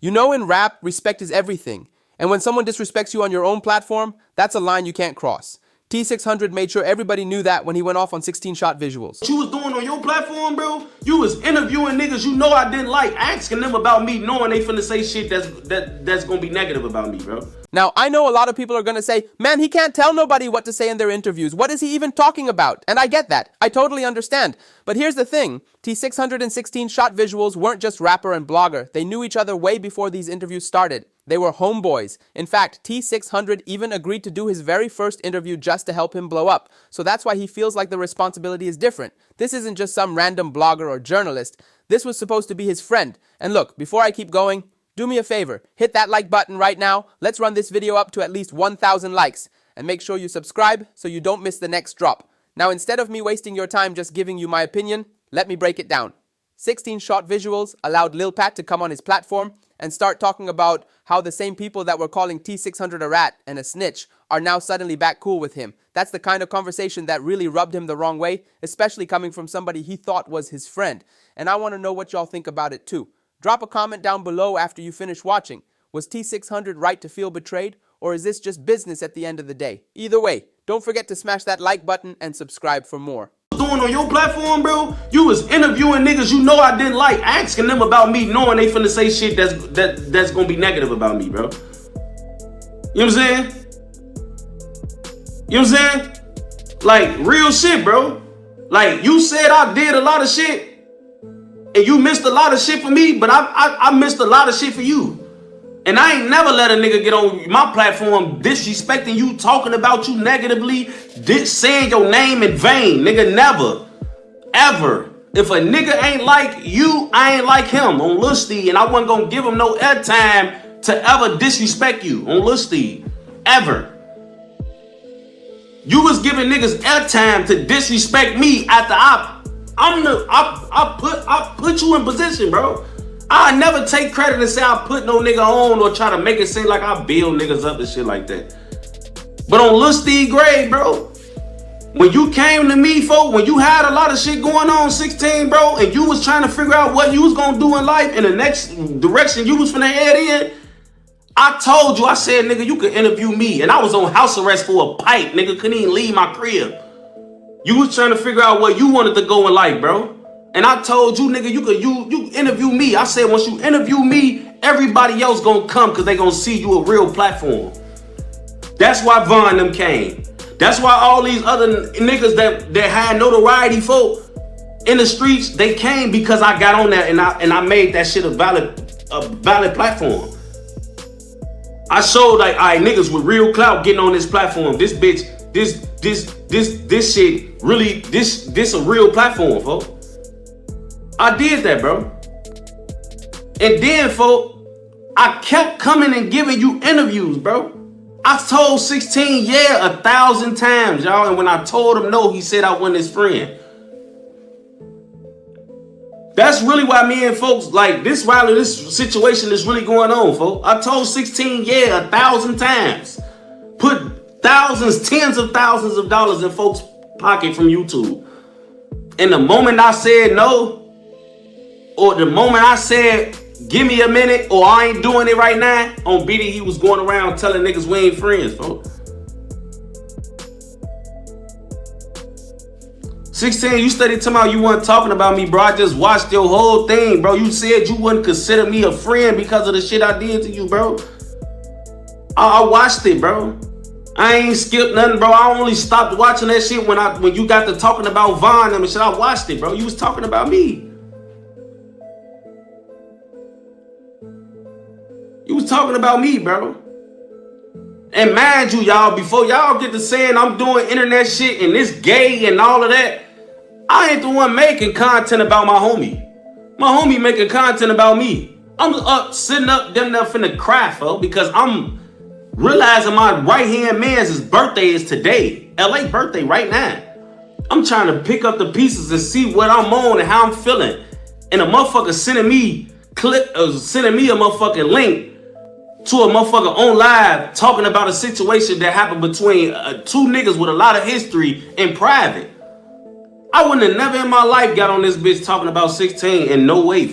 You know, in rap, respect is everything. And when someone disrespects you on your own platform, that's a line you can't cross. Tay600 made sure everybody knew that when he went off on 16Shot Visualz. What you was doing on your platform, bro? You was interviewing niggas you know I didn't like, asking them about me, knowing they finna say shit that's gonna be negative about me, bro. Now, I know a lot of people are going to say, man, he can't tell nobody what to say in their interviews. What is he even talking about? And I get that. I totally understand. But here's the thing. Tay600 and 16Shot Visualz weren't just rapper and blogger. They knew each other way before these interviews started. They were homeboys. In fact, Tay600 even agreed to do his very first interview just to help him blow up. So that's why he feels like the responsibility is different. This isn't just some random blogger or journalist. This was supposed to be his friend. And look, before I keep going, do me a favor, hit that like button right now. Let's run this video up to at least 1,000 likes. And make sure you subscribe so you don't miss the next drop. Now, instead of me wasting your time just giving you my opinion, let me break it down. 16Shot Visualz allowed Lil Pat to come on his platform and start talking about how the same people that were calling Tay600 a rat and a snitch are now suddenly back cool with him. That's the kind of conversation that really rubbed him the wrong way, especially coming from somebody he thought was his friend. And I want to know what y'all think about it too. Drop a comment down below after you finish watching. Was Tay600 right to feel betrayed, or is this just business at the end of the day? Either way, don't forget to smash that like button and subscribe for more. Doing on your platform, bro? You was interviewing niggas you know I didn't like, asking them about me, knowing they finna say shit that's gonna be negative about me, bro. You know what I'm saying? You know what I'm saying? Like, real shit, bro. Like, you said I did a lot of shit, and you missed a lot of shit for me, but I missed a lot of shit for you. And I ain't never let a nigga get on my platform disrespecting you, talking about you negatively, saying your name in vain. Nigga, never. Ever. If a nigga ain't like you, I ain't like him on Lil Steve, and I wasn't gonna give him no airtime to ever disrespect you on Lil Steve. Ever. You was giving niggas airtime to disrespect me after I put you in position, bro. I never take credit and say I put no nigga on or try to make it seem like I build niggas up and shit like that. But on Lil Steve grade, bro, when you came to me, folk, when you had a lot of shit going on 16, bro, and you was trying to figure out what you was gonna do in life and the next direction you was finna head in, I told you, I said, nigga, you could interview me. And I was on house arrest for a pipe, nigga, couldn't even leave my crib. You was trying to figure out where you wanted to go in life, bro. And I told you, nigga, you interview me. I said, once you interview me, everybody else gonna come because they gonna see you a real platform. That's why Von them came. That's why all these other niggas that had notoriety, folk, in the streets, they came because I got on that and I made that shit a valid platform. I showed like, all right, niggas with real clout getting on this platform. This bitch, this shit really, this a real platform, folks. I did that, bro. And then, folk, I kept coming and giving you interviews, bro. I told 16, yeah, 1,000 times, y'all. And when I told him no, he said I wasn't his friend. That's really why me and folks, like, this situation is really going on, folks. I told 16, yeah, 1,000 times. Put thousands, tens of thousands of dollars in folks' pocket from YouTube. And the moment I said no, or the moment I said, give me a minute, or I ain't doing it right now, on BD, he was going around telling niggas we ain't friends, folks. 16, you studied talking about you weren't talking about me, bro. I just watched your whole thing, bro. You said you wouldn't consider me a friend because of the shit I did to you, bro. I watched it, bro. I ain't skipped nothing, bro. I only stopped watching that shit when you got to talking about Von and shit. I watched it, bro. You was talking about me. You was talking about me, bro. And mind you, y'all, before y'all get to saying I'm doing internet shit and this gay and all of that, I ain't the one making content about my homie. My homie making content about me. I'm up, sitting up, them there finna cry, folks, because I'm realizing my right-hand man's birthday is today. LA birthday right now. I'm trying to pick up the pieces and see what I'm on and how I'm feeling. And a motherfucker sending me a motherfucking link to a motherfucker on live talking about a situation that happened between two niggas with a lot of history in private. I wouldn't have never in my life got on this bitch talking about 16 in no way.